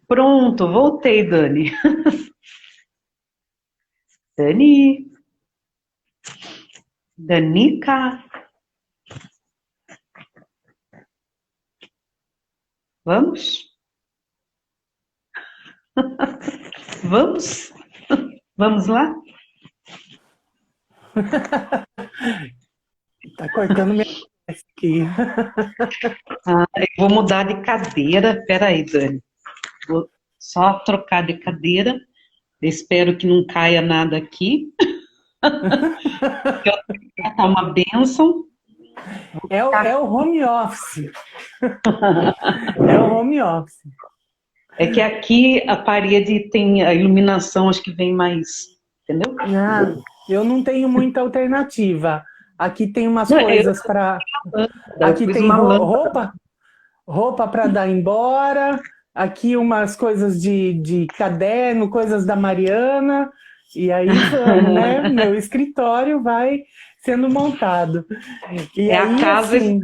Pronto, voltei, Dani. Dani, Danica, vamos? Vamos? Vamos lá? Tá cortando minha voz aqui. Ah, eu vou mudar de cadeira. Peraí, Dani. Vou só trocar de cadeira. Eu espero que não caia nada aqui. Tá uma bênção. É o home office. É o home office. É que aqui a parede tem a iluminação, acho que vem mais, entendeu? Ah, eu não tenho muita alternativa. Aqui tem umas Não, coisas para. eu Aqui pus tem uma lâmpada. roupa para dar embora. Aqui umas coisas de caderno, coisas da Mariana. E aí vamos, né? Meu escritório vai sendo montado. E É a aí, casa, assim,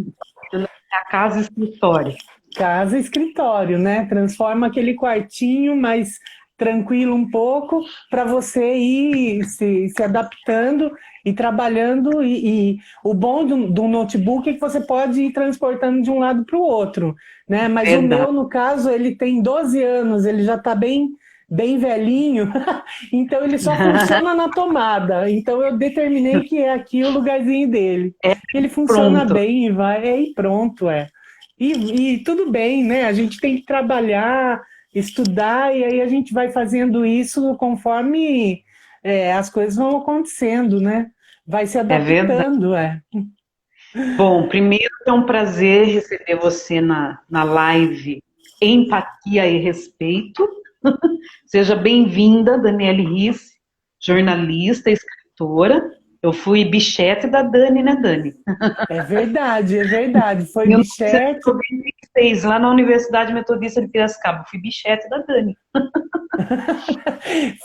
né? É a casa escritório. casa escritório, né? Transforma aquele quartinho mais tranquilo um pouco para você ir se adaptando e trabalhando. E o bom do notebook é que você pode ir transportando de um lado para o outro, né? Mas o Verdade. meu, no caso, ele tem 12 anos, ele já está bem velhinho, então ele só funciona na tomada. Então eu determinei que é aqui o lugarzinho dele. É Ele funciona pronto. bem e vai, e pronto, é. E tudo bem, né? A gente tem que trabalhar, estudar, e aí a gente vai fazendo isso conforme as coisas vão acontecendo, né? Vai se É verdade. adaptando, é. Bom, primeiro é um prazer receber você na live Empatia e Respeito. Seja bem-vinda, Daniele Risse, jornalista, escritora. Eu fui bichete da Dani, né, Dani? É verdade, é verdade. Foi Em bichete, 1996, lá na Universidade Metodista de Piracicaba. Eu fui bichete da Dani.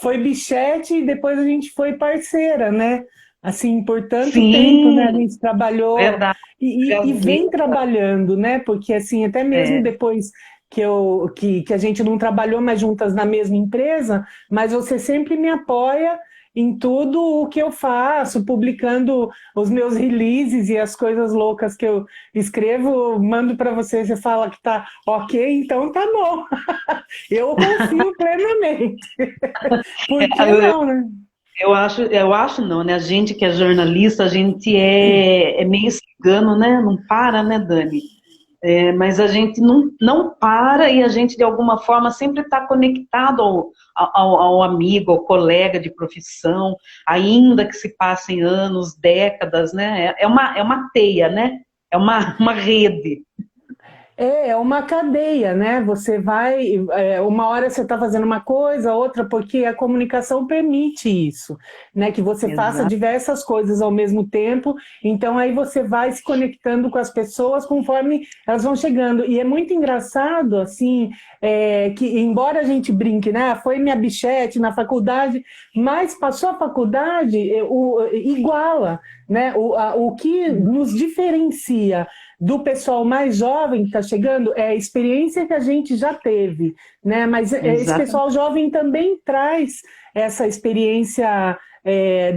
foi bichete e depois a gente foi parceira, né? Assim, por tanto tempo, né? A Sim, gente trabalhou verdade. e vem Gazeta, trabalhando, né? Porque assim, até mesmo é, depois que a gente não trabalhou mais juntas na mesma empresa, mas você sempre me apoia em tudo o que eu faço, publicando os meus releases e as coisas loucas que eu escrevo, mando para você, você fala que tá ok, então tá bom. Eu confio plenamente. Por que eu, não, né? eu acho não, né? A gente que é jornalista, a gente é meio cigano, né? Não para, né, Dani? É, mas a gente não para e a gente, de alguma forma, sempre está conectado ao amigo, ao colega de profissão, ainda que se passem anos, décadas, né? É uma teia, né? É uma rede. É uma cadeia, né? Você vai, uma hora você está fazendo uma coisa, outra, porque a comunicação permite isso, né? Que você faça Exato. diversas coisas ao mesmo tempo, então aí você vai se conectando com as pessoas conforme elas vão chegando. E é muito engraçado, assim, que embora a gente brinque, né? Foi minha bichete na faculdade, mas passou a faculdade, iguala, né? O que nos diferencia do pessoal mais jovem que está chegando é a experiência que a gente já teve, né? Mas esse Exato. pessoal jovem também traz essa experiência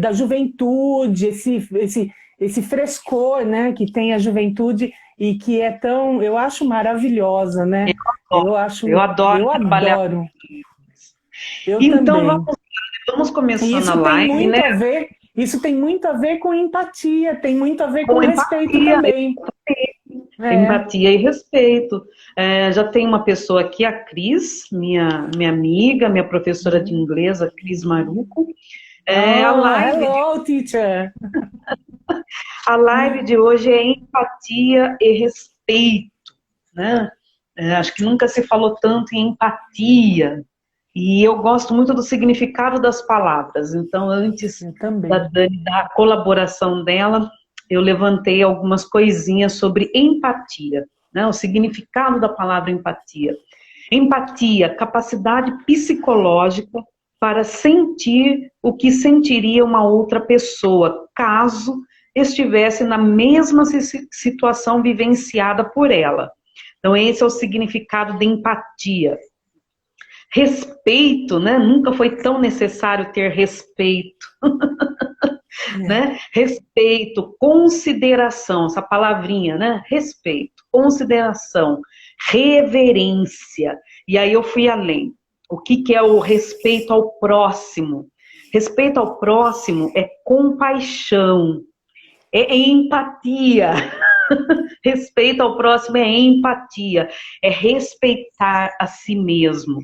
da juventude, esse frescor, né? Que tem a juventude e que é tão, eu acho maravilhosa, né? Eu adoro Eu trabalhar com adoro, eles. eu Então também. vamos E começando a isso tem live, né? muito a ver, isso tem muito a ver com empatia, tem muito a ver com Com respeito empatia. também. É. Empatia e respeito. É, já tem uma pessoa aqui, a Cris, minha amiga, minha professora de inglês, a Cris Maruco. É, Oh, hello, teacher. a live de hoje é empatia e respeito, né? É, acho que nunca se falou tanto em empatia. E eu gosto muito do significado das palavras. Então, antes Eu da também. Dani dar a colaboração dela, eu levantei algumas coisinhas sobre empatia, né? O significado da palavra empatia. Empatia, capacidade psicológica para sentir o que sentiria uma outra pessoa, caso estivesse na mesma situação vivenciada por ela. Então, esse é o significado de empatia. respeito, né? Nunca foi tão necessário ter respeito, né? Respeito, consideração, essa palavrinha, né? Respeito, consideração, reverência. E aí eu fui além. O que que é o respeito ao próximo? Respeito ao próximo é compaixão, é empatia. Respeito ao próximo é empatia, é respeitar a si mesmo.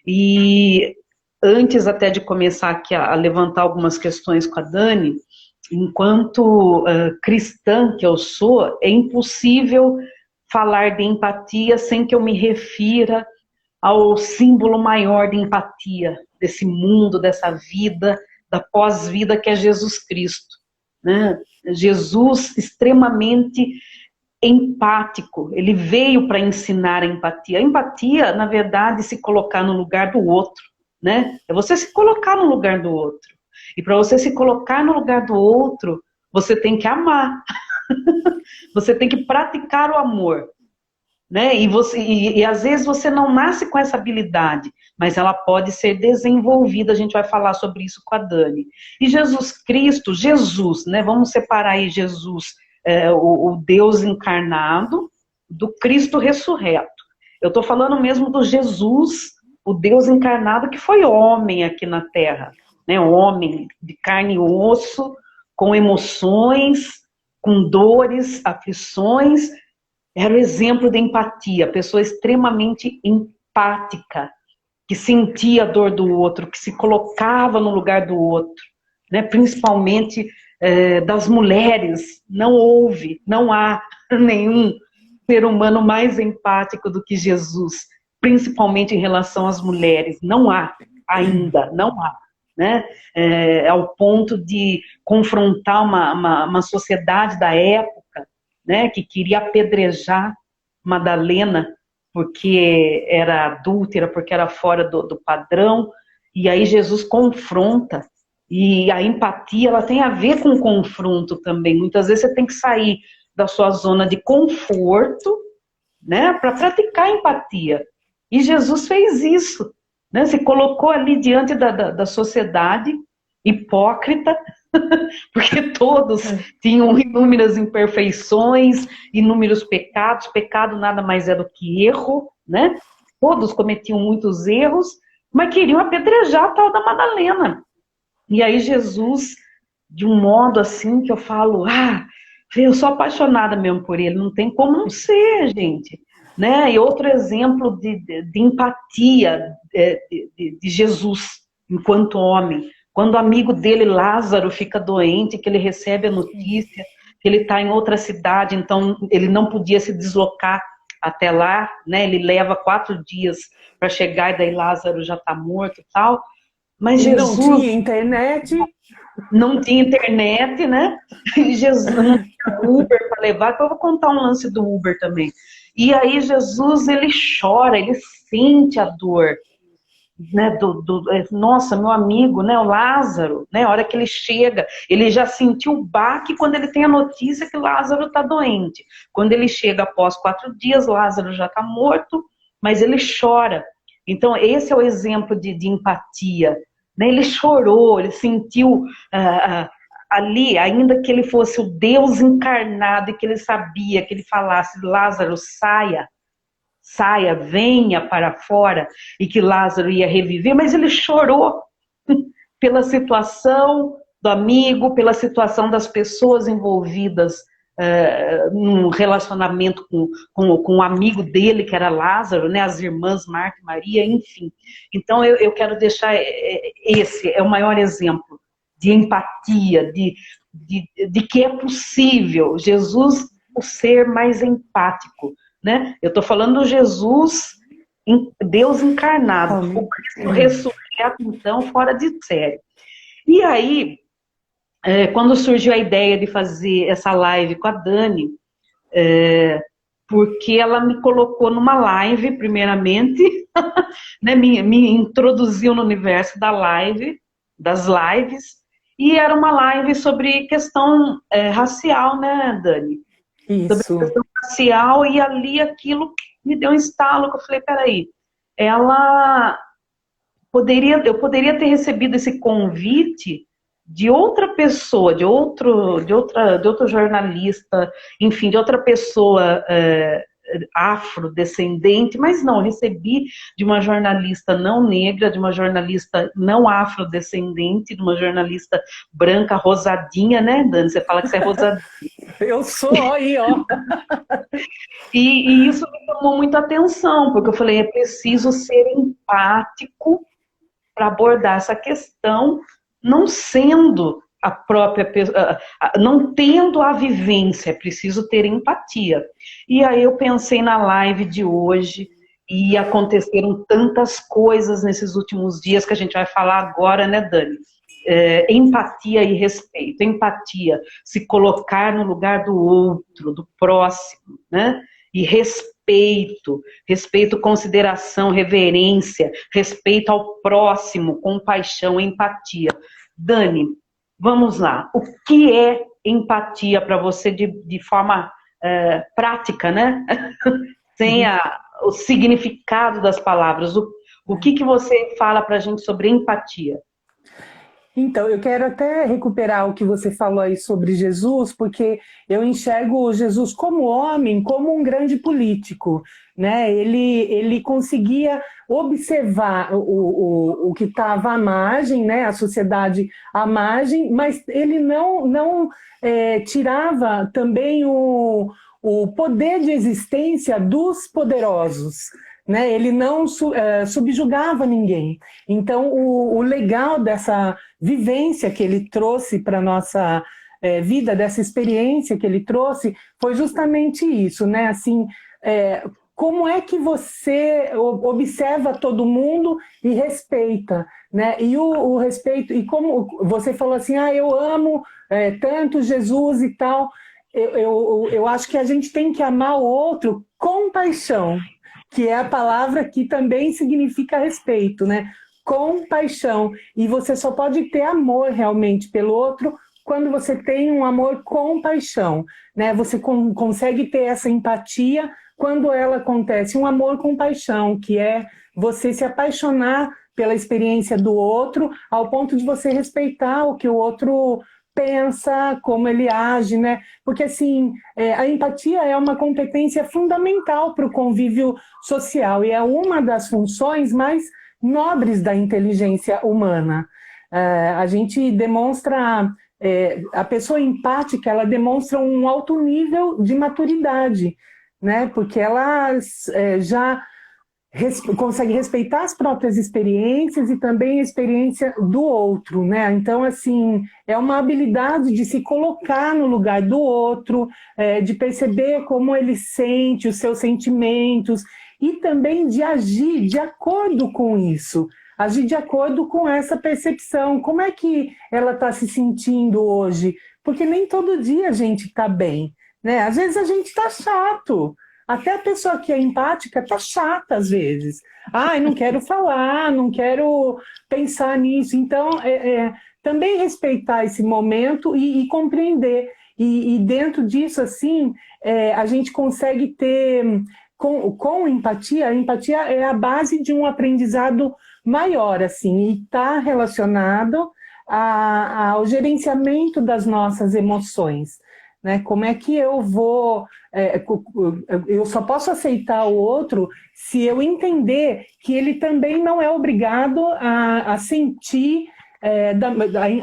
E antes até de começar aqui a levantar algumas questões com a Dani, enquanto cristã que eu sou, é impossível falar de empatia sem que eu me refira ao símbolo maior de empatia desse mundo, dessa vida, da pós-vida que é Jesus Cristo, né? Jesus extremamente empático, ele veio para ensinar a empatia. A empatia, na verdade, é se colocar no lugar do outro, né? É você se colocar no lugar do outro. E para você se colocar no lugar do outro, você tem que amar. Você tem que praticar o amor, né? E às vezes você não nasce com essa habilidade, mas ela pode ser desenvolvida. A gente vai falar sobre isso com a Dani. E Jesus Cristo, Jesus, né? Vamos separar aí Jesus, o Deus encarnado, do Cristo ressurreto. Eu estou falando mesmo do Jesus, o Deus encarnado que foi homem aqui na Terra, né? Homem de carne e osso, com emoções, com dores, aflições. Era o exemplo de empatia, pessoa extremamente empática, que sentia a dor do outro, que se colocava no lugar do outro, né? Principalmente das mulheres. Não há nenhum ser humano mais empático do que Jesus, principalmente em relação às mulheres. Não há, ainda, não há. Né? Ao ponto de confrontar uma sociedade da época, né, que queria apedrejar Madalena porque era adúltera, porque era fora do padrão, e aí Jesus confronta, e a empatia ela tem a ver com confronto também. Muitas vezes você tem que sair da sua zona de conforto, né, para praticar empatia, e Jesus fez isso, né, se colocou ali diante da sociedade hipócrita, porque todos tinham inúmeras imperfeições, inúmeros pecados. Pecado nada mais é do que erro, né? Todos cometiam muitos erros, mas queriam apedrejar a tal da Madalena. E aí Jesus, de um modo assim que eu falo, eu sou apaixonada mesmo por ele, não tem como não ser, gente. Né? E outro exemplo de empatia de Jesus enquanto homem. Quando o amigo dele, Lázaro, fica doente, que ele recebe a notícia que ele está em outra cidade, então ele não podia se deslocar até lá, né? Ele leva 4 dias para chegar e daí Lázaro já está morto e tal. Mas Jesus... Não tinha internet. Não tinha internet, né? E Jesus não tinha Uber para levar, então eu vou contar um lance do Uber também. E aí Jesus, ele chora, ele sente a dor, né, nossa, meu amigo, né, o Lázaro, né, a hora que ele chega, ele já sentiu o baque quando ele tem a notícia que Lázaro está doente. Quando ele chega após 4 dias, Lázaro já está morto, mas ele chora. Então, esse é o exemplo de empatia. Né? Ele chorou, ele sentiu ali, ainda que ele fosse o Deus encarnado e que ele sabia que ele falasse, Lázaro, saia, venha para fora, e que Lázaro ia reviver, mas ele chorou pela situação do amigo, pela situação das pessoas envolvidas num relacionamento com um amigo dele, que era Lázaro, né, as irmãs Marta e Maria, enfim. Então eu quero deixar esse é o maior exemplo de empatia, de que é possível Jesus, o ser mais empático. Né? Eu estou falando do Jesus, Deus encarnado, o Cristo ressurreto, então, fora de série. E aí, quando surgiu a ideia de fazer essa live com a Dani, porque ela me colocou numa live, primeiramente, né, me introduziu no universo da live, das lives, e era uma live sobre questão racial, né, Dani? Isso. Sobre questão racial, e ali aquilo me deu um estalo, que eu falei, peraí, ela eu poderia ter recebido esse convite de outra pessoa, de outro jornalista, enfim, de outra pessoa afrodescendente, mas não, recebi de uma jornalista não negra, de uma jornalista não afrodescendente, de uma jornalista branca, rosadinha, né, Dani? Você fala que você é rosadinha. Eu sou, aí, ó. E isso me chamou muita atenção, porque eu falei, é preciso ser empático para abordar essa questão, não sendo a própria pessoa, não tendo a vivência, é preciso ter empatia. E aí eu pensei na live de hoje, e aconteceram tantas coisas nesses últimos dias que a gente vai falar agora, né, Dani? Empatia e respeito. Empatia, se colocar no lugar do outro, do próximo, né? E respeito, consideração, reverência, respeito ao próximo, compaixão, empatia. Dani, vamos lá. O que é empatia para você de forma prática, né? Sem o significado das palavras. O que você fala para a gente sobre empatia? Então, eu quero até recuperar o que você falou aí sobre Jesus, porque eu enxergo Jesus como homem, como um grande político, né? Ele conseguia observar o que estava à margem, né? A sociedade à margem, mas ele não tirava também o poder de existência dos poderosos. Né? Ele não subjugava ninguém. Então, o legal dessa vivência que ele trouxe para a nossa vida, dessa experiência que ele trouxe, foi justamente isso, né? Assim, como é que você observa todo mundo e respeita, né? E o respeito, e como você falou assim, eu amo tanto Jesus e tal, eu acho que a gente tem que amar o outro com paixão, que é a palavra que também significa respeito, né? Compaixão. E você só pode ter amor realmente pelo outro quando você tem um amor com paixão, né? Você consegue ter essa empatia quando ela acontece, um amor com paixão, que é você se apaixonar pela experiência do outro, ao ponto de você respeitar o que o outro pensa, como ele age, né? Porque, assim, a empatia é uma competência fundamental para o convívio social e é uma das funções mais nobres da inteligência humana. A gente demonstra, a pessoa empática, ela demonstra um alto nível de maturidade, né? Porque ela já consegue respeitar as próprias experiências e também a experiência do outro, né? Então, assim, é uma habilidade de se colocar no lugar do outro, de perceber como ele sente, os seus sentimentos, e também de agir de acordo com isso, agir de acordo com essa percepção. Como é que ela está se sentindo hoje? Porque nem todo dia a gente está bem, né? Às vezes a gente está chato. Até a pessoa que é empática está chata às vezes. Não quero falar, não quero pensar nisso. Então, também respeitar esse momento e compreender. E dentro disso, assim, a gente consegue ter, com empatia, a empatia é a base de um aprendizado maior, assim, e está relacionado ao gerenciamento das nossas emoções. Né? Como é que eu vou... eu só posso aceitar o outro se eu entender que ele também não é obrigado a sentir,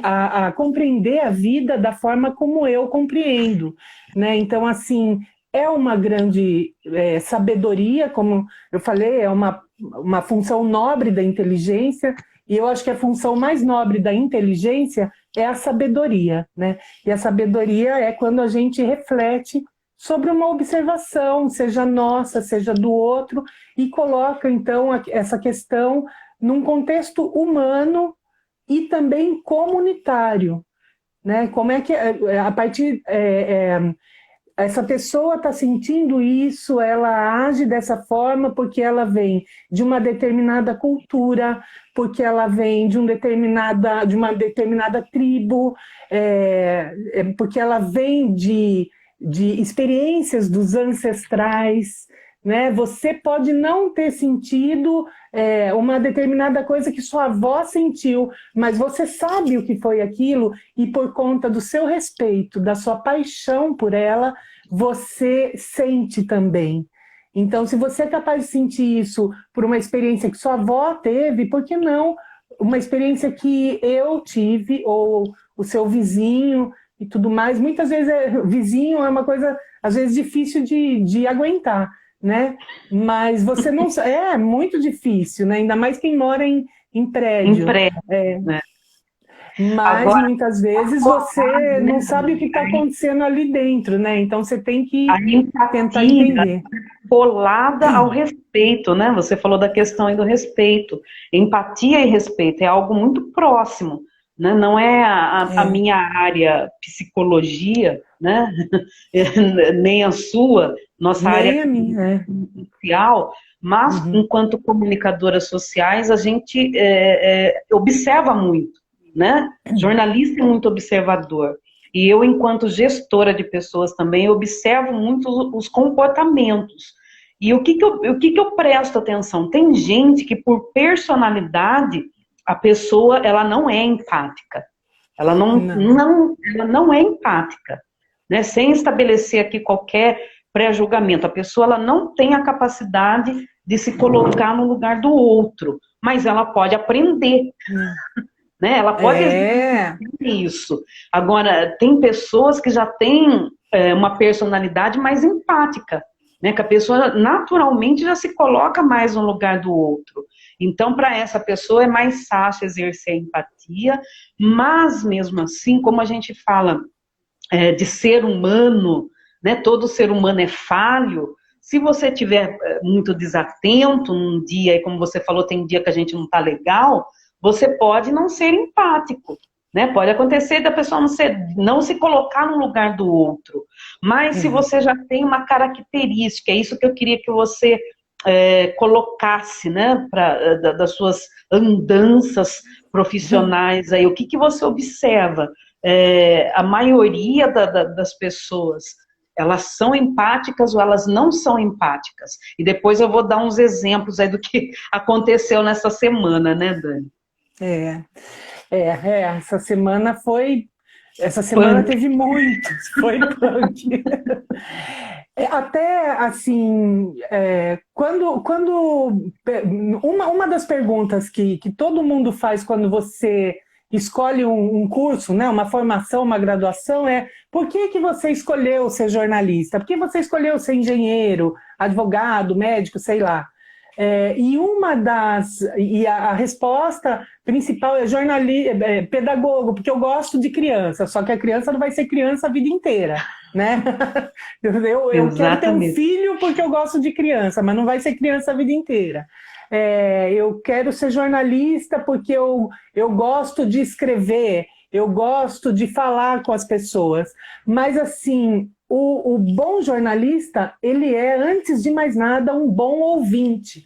a compreender a vida da forma como eu compreendo. Né? Então, assim, é uma grande sabedoria, como eu falei, é uma função nobre da inteligência, e eu acho que a função mais nobre da inteligência é a sabedoria, né? E a sabedoria é quando a gente reflete sobre uma observação, seja nossa, seja do outro, e coloca, então, essa questão num contexto humano e também comunitário, né? Como é que, a partir... essa pessoa está sentindo isso, ela age dessa forma porque ela vem de uma determinada cultura, porque ela vem de uma determinada tribo, porque ela vem de experiências dos ancestrais, né? Você pode não ter sentido uma determinada coisa que sua avó sentiu, mas você sabe o que foi aquilo e por conta do seu respeito, da sua paixão por ela, você sente também. Então, se você é capaz de sentir isso por uma experiência que sua avó teve, por que não uma experiência que eu tive, ou o seu vizinho e tudo mais? Muitas vezes, vizinho é uma coisa, às vezes, difícil de aguentar, né? Mas você não... É muito difícil, né? Ainda mais quem mora em prédio. Né? Mas, Agora, muitas vezes, você não sabe o que está acontecendo ali dentro, né? Então, você tem que a tentar empatia entender. colada ao respeito, né? Você falou da questão aí do respeito. Empatia e respeito é algo muito próximo, né? Não é a minha área psicologia, né? Nem a sua, nossa Nem área a minha, social, mas Uhum. enquanto comunicadoras sociais a gente observa muito, né? Jornalista é muito observador. E eu, enquanto gestora de pessoas também, observo muito os comportamentos. E o que eu presto atenção? Tem gente que, por personalidade, a pessoa ela não é empática. Ela ela não é empática. Né? Sem estabelecer aqui qualquer pré-julgamento. A pessoa ela não tem a capacidade de se colocar no lugar do outro, mas ela pode aprender. Né? Ela pode exercer isso. Agora, tem pessoas que já têm uma personalidade mais empática, né? Que a pessoa naturalmente já se coloca mais no lugar do outro. Então, para essa pessoa é mais fácil exercer a empatia, mas mesmo assim, como a gente fala de ser humano, né? Todo ser humano é falho. Se você tiver muito desatento num dia, e como você falou, tem dia que a gente não está legal, você pode não ser empático, né? Pode acontecer da pessoa não se colocar no lugar do outro. Mas se você já tem uma característica, é isso que eu queria que você colocasse, né? Das suas andanças profissionais aí, o que você observa? A maioria das pessoas, elas são empáticas ou elas não são empáticas? E depois eu vou dar uns exemplos aí do que aconteceu nessa semana, né, Dani? Essa semana foi... Essa semana teve muitos, foi punk. Até, assim, uma das perguntas que todo mundo faz quando você escolhe um curso, né, uma formação, uma graduação, é: por que você escolheu ser jornalista? Por que você escolheu ser engenheiro, advogado, médico, sei lá? E a resposta principal é pedagogo, porque eu gosto de criança, só que a criança não vai ser criança a vida inteira, né? Eu quero ter um filho porque eu gosto de criança, mas não vai ser criança a vida inteira. Eu quero ser jornalista porque eu gosto de escrever, eu gosto de falar com as pessoas, mas assim... O bom jornalista, ele é, antes de mais nada, um bom ouvinte.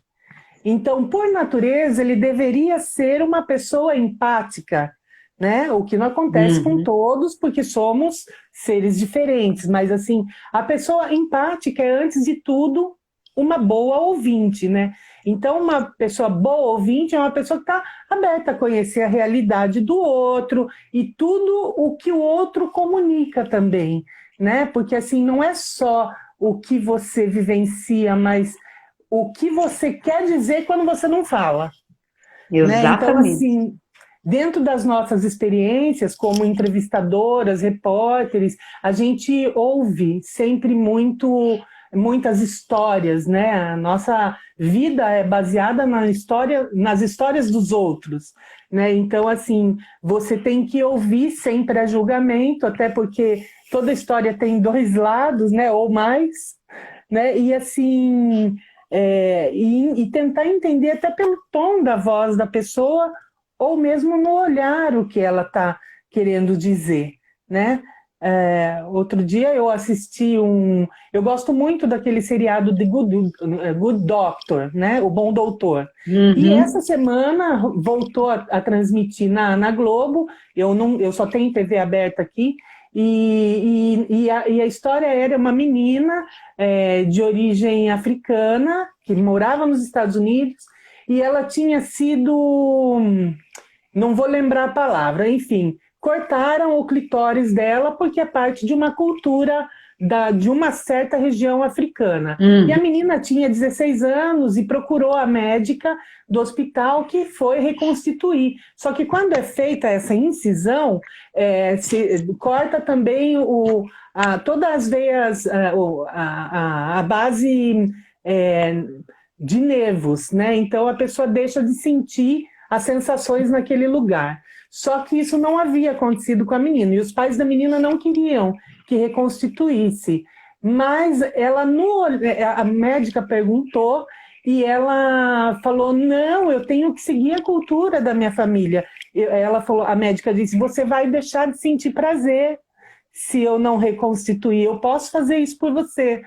Então, por natureza, ele deveria ser uma pessoa empática, né? O que não acontece com todos, porque somos seres diferentes. Mas, assim, a pessoa empática é, antes de tudo, uma boa ouvinte, né? Então, uma pessoa boa ouvinte é uma pessoa que está aberta a conhecer a realidade do outro e tudo o que o outro comunica também, né? Porque assim, não é só o que você vivencia, mas o que você quer dizer quando você não fala. Né? Então, assim, dentro das nossas experiências como entrevistadoras, repórteres, a gente ouve sempre muitas histórias, né? A nossa vida é baseada nas histórias dos outros, né? Então, assim, você tem que ouvir sem pré-julgamento, até porque toda história tem dois lados, né? Ou mais, né? E assim, e tentar entender até pelo tom da voz da pessoa, ou mesmo no olhar o que ela está querendo dizer, né? Outro dia eu assisti eu gosto muito daquele seriado de Good Doctor, né? O Bom Doutor. E essa semana voltou a transmitir na Globo. Eu só tenho TV aberta aqui. E a história era uma menina de origem africana, que morava nos Estados Unidos, e ela tinha sido, não vou lembrar a palavra, enfim, cortaram o clitóris dela porque é parte de uma cultura de uma certa região africana. E a Uhum. menina tinha 16 anos e procurou a médica do hospital que foi reconstituir. Só que quando é feita essa incisão, se corta também todas as veias, a base de nervos, né? Então a pessoa deixa de sentir as sensações naquele lugar. Só que isso não havia acontecido com a menina, e os pais da menina não queriam que reconstituísse. Mas a médica perguntou e ela falou: não, eu tenho que seguir a cultura da minha família. Ela falou, a médica disse: você vai deixar de sentir prazer se eu não reconstituir, eu posso fazer isso por você.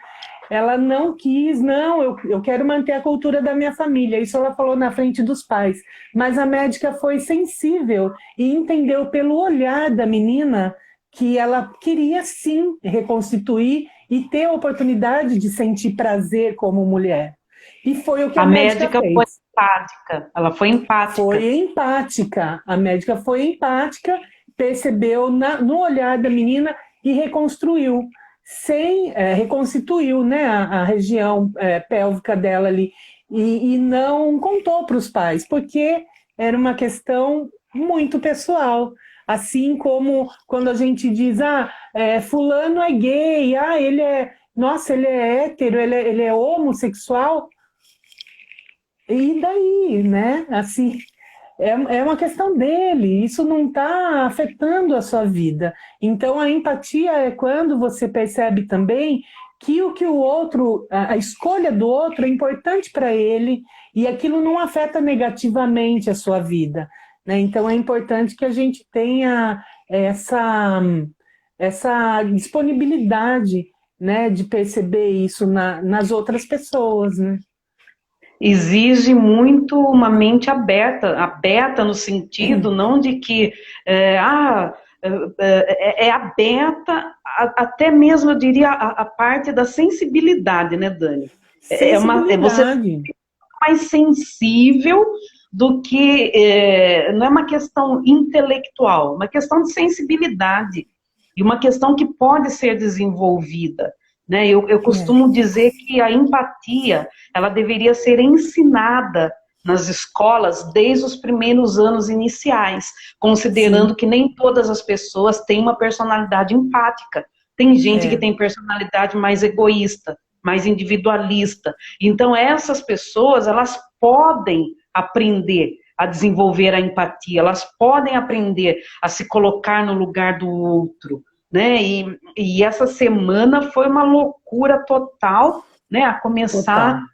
Ela não quis, não, eu quero manter a cultura da minha família. Isso ela falou na frente dos pais. Mas a médica foi sensível e entendeu pelo olhar da menina que ela queria sim reconstituir e ter a oportunidade de sentir prazer como mulher. E foi o que a A médica médica foi fez. empática, ela foi empática. Foi empática. A médica foi empática, percebeu no olhar da menina e reconstruiu, reconstituiu, né, a região pélvica dela ali e não contou para os pais, porque era uma questão muito pessoal. Assim como quando a gente diz, fulano é gay, nossa, ele é hétero, ele é homossexual, e daí, né? Assim, é uma questão dele, isso não está afetando a sua vida. Então, a empatia é quando você percebe também que o que o outro, a escolha do outro é importante para ele e aquilo não afeta negativamente a sua vida, né? Então, é importante que a gente tenha essa disponibilidade, né, de perceber isso nas outras pessoas, né? Exige muito uma mente aberta, aberta no sentido não de que é aberta até mesmo, eu diria, a parte da sensibilidade, né, Dani? Você Sensibilidade. mais sensível do que não é uma questão intelectual, é uma questão de sensibilidade e uma questão que pode ser desenvolvida, né? Eu costumo dizer que a empatia ela deveria ser ensinada nas escolas desde os primeiros anos iniciais, considerando Sim, que nem todas as pessoas têm uma personalidade empática. Tem gente que é, tem personalidade mais egoísta, mais individualista. Então, essas pessoas, elas podem aprender a desenvolver a empatia, elas podem aprender a se colocar no lugar do outro, né? E essa semana foi uma loucura total, né? A começar total.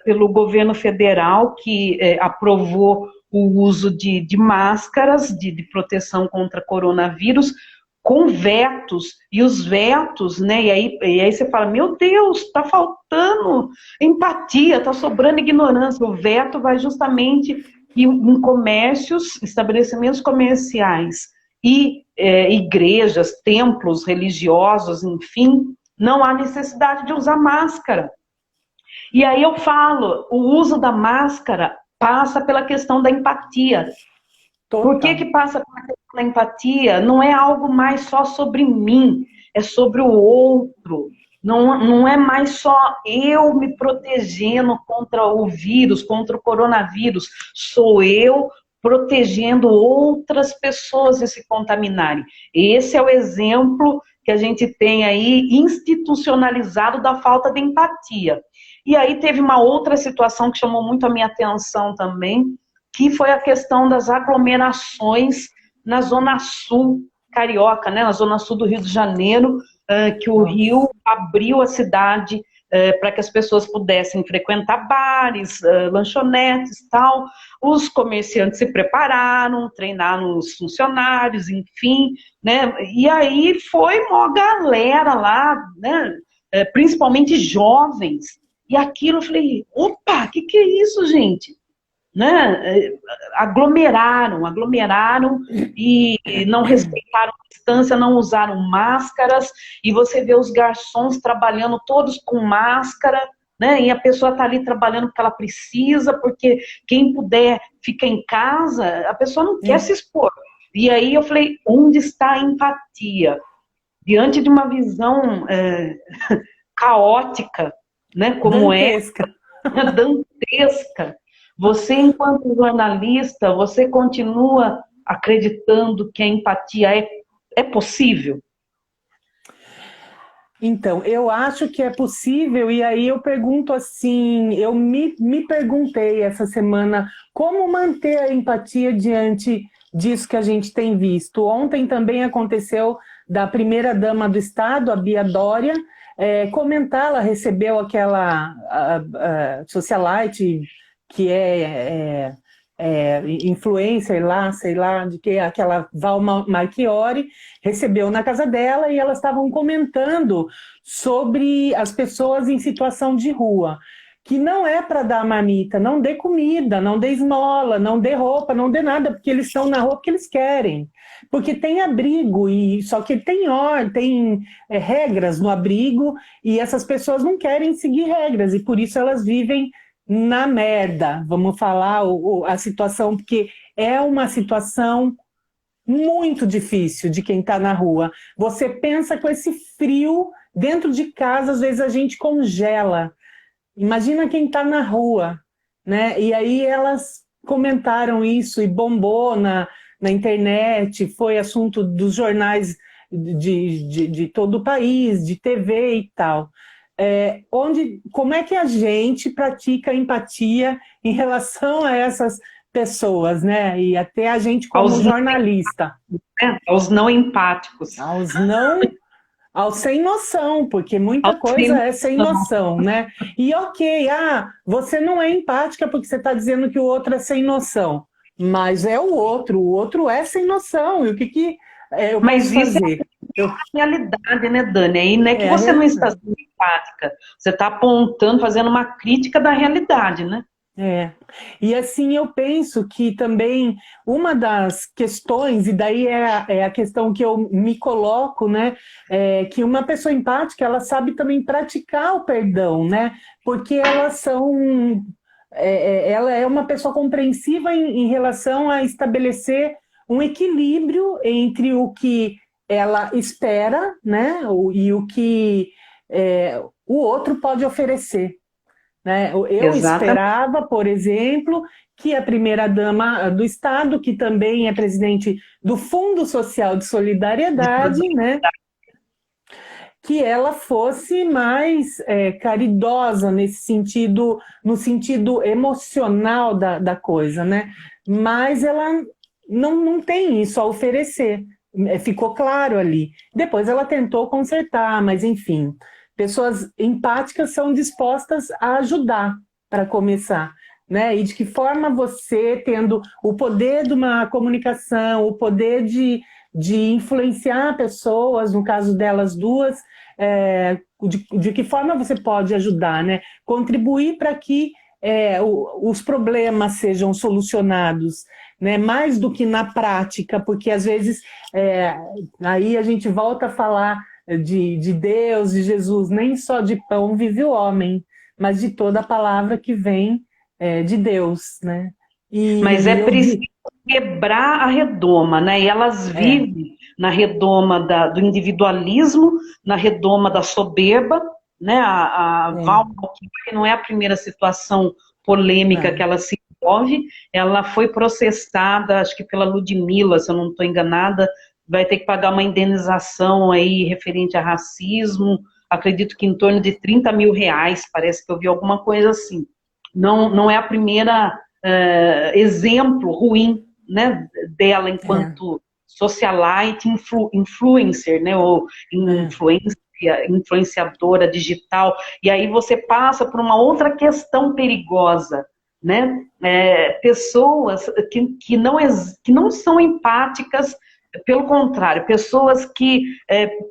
pelo governo federal, que aprovou o uso de máscaras de proteção contra coronavírus, com vetos, e os vetos, né? E aí você fala, meu Deus, está faltando empatia, está sobrando ignorância. O veto vai justamente em comércios, estabelecimentos comerciais e igrejas, templos religiosos, enfim, não há necessidade de usar máscara. E aí eu falo, o uso da máscara passa pela questão da empatia. Por que Total. que passa pela questão da empatia? Não é algo mais só sobre mim, é sobre o outro. Não é mais só eu me protegendo contra o vírus, contra o coronavírus. Sou eu protegendo outras pessoas de se contaminarem. Esse é o exemplo que a gente tem aí institucionalizado da falta de empatia. E aí teve uma outra situação que chamou muito a minha atenção também, que foi a questão das aglomerações na Zona Sul carioca, né, na Zona Sul do Rio de Janeiro, que o Nossa. Rio abriu a cidade para que as pessoas pudessem frequentar bares, lanchonetes e tal. Os comerciantes se prepararam, treinaram os funcionários, enfim, né? E aí foi uma galera lá, né? Principalmente jovens. E aquilo eu falei, opa, que é isso, gente? né, aglomeraram e não respeitaram a distância, não usaram máscaras, e você vê os garçons trabalhando todos com máscara, né, e a pessoa está ali trabalhando porque ela precisa, porque quem puder fica em casa, a pessoa não quer se expor. E aí eu falei, onde está a empatia? Diante de uma visão caótica, né, como dantesca. dantesca, você, enquanto jornalista, você continua acreditando que a empatia é possível? Então, eu acho que é possível, e aí eu pergunto assim, eu me perguntei essa semana como manter a empatia diante disso que a gente tem visto. Ontem também aconteceu da primeira-dama do Estado, a Bia Dória, comentar, ela recebeu aquela a socialite que influencer lá, sei lá, de que aquela Val Marchiori recebeu na casa dela e elas estavam comentando sobre as pessoas em situação de rua, que não é para dar marmita, não dê comida, não dê esmola, não dê roupa, não dê nada, porque eles estão na rua porque eles querem. Porque tem abrigo, e só que tem regras no abrigo, e essas pessoas não querem seguir regras, e por isso elas vivem na merda, vamos falar a situação, porque é uma situação muito difícil de quem está na rua. Você pensa com esse frio dentro de casa, às vezes a gente congela. Imagina quem está na rua, né? E aí elas comentaram isso e bombou na internet, foi assunto dos jornais de todo o país, de TV e tal. Como é que a gente pratica empatia em relação a essas pessoas, né? E até a gente como jornalista. Aos não empáticos. Aos sem noção, porque muita coisa é sem noção, né? E ok, você não é empática porque você está dizendo que o outro é sem noção, mas é o outro é sem noção, e o que eu posso fazer? É a realidade, né, Dani? Aí não é que você não está sendo empática, você está apontando, fazendo uma crítica da realidade, né? E assim eu penso que também uma das questões, e daí é a questão que eu me coloco, né, que uma pessoa empática, ela sabe também praticar o perdão, né, porque ela é uma pessoa compreensiva em relação a estabelecer um equilíbrio entre o que ela espera, né, e o que o outro pode oferecer. Né? Eu esperava, por exemplo, que a primeira-dama do Estado, que também é presidente do Fundo Social de Solidariedade, né, que ela fosse mais caridosa nesse sentido, no sentido emocional da coisa, né? Mas ela não tem isso a oferecer, ficou claro ali. Depois ela tentou consertar, mas enfim... Pessoas empáticas são dispostas a ajudar, para começar, né? E de que forma você, tendo o poder de uma comunicação, o poder de influenciar pessoas, no caso delas duas, de que forma você pode ajudar, né? Contribuir para que os problemas sejam solucionados, né? Mais do que na prática, porque às vezes aí a gente volta a falar de Deus, de Jesus, nem só de pão vive o homem, mas de toda a palavra que vem de Deus, né? Mas é preciso quebrar a redoma, né? E elas vivem na redoma do individualismo, na redoma da soberba, né? A Val, que não é a primeira situação polêmica que ela se envolve, ela foi processada, acho que pela Ludmilla, se eu não estou enganada, vai ter que pagar uma indenização aí referente a racismo, acredito que em torno de 30 mil reais, parece que eu vi alguma coisa assim. Não é a primeira exemplo ruim, né, dela enquanto socialite, influencer, né, ou influenciadora digital, e aí você passa por uma outra questão perigosa, né, pessoas que não são empáticas. Pelo contrário, pessoas que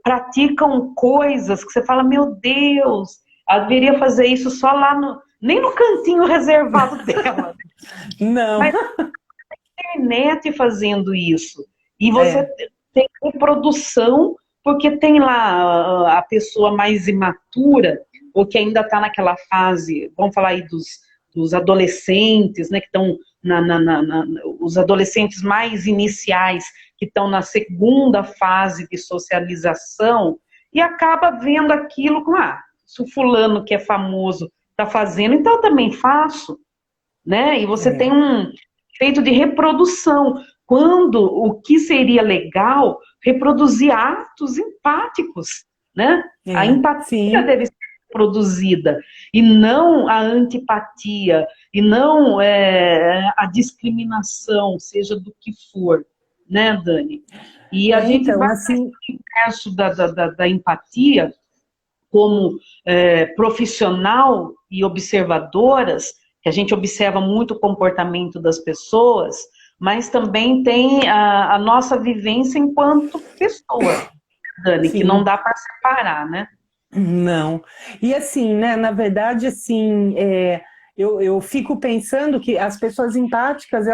praticam coisas que você fala, meu Deus, ela deveria fazer isso só lá nem no cantinho reservado dela. Não. Mas a internet fazendo isso. E você É. tem reprodução, porque tem lá a pessoa mais imatura, ou que ainda está naquela fase, vamos falar aí dos adolescentes, né, que estão os adolescentes mais iniciais, que estão na segunda fase de socialização, e acaba vendo aquilo com, se o fulano que é famoso está fazendo, então eu também faço, né? E você tem É. um efeito de reprodução, quando o que seria legal, reproduzir atos empáticos, né? A empatia Sim. deve ser produzida, e não a antipatia, e não a discriminação, seja do que for, né, Dani? E a gente Então, vai assim, no universo da empatia, como profissional e observadoras, que a gente observa muito o comportamento das pessoas, mas também tem a nossa vivência enquanto pessoa, Dani, que não sim. dá para separar, né? Não. E assim, né, na verdade, assim, eu fico pensando que as pessoas empáticas,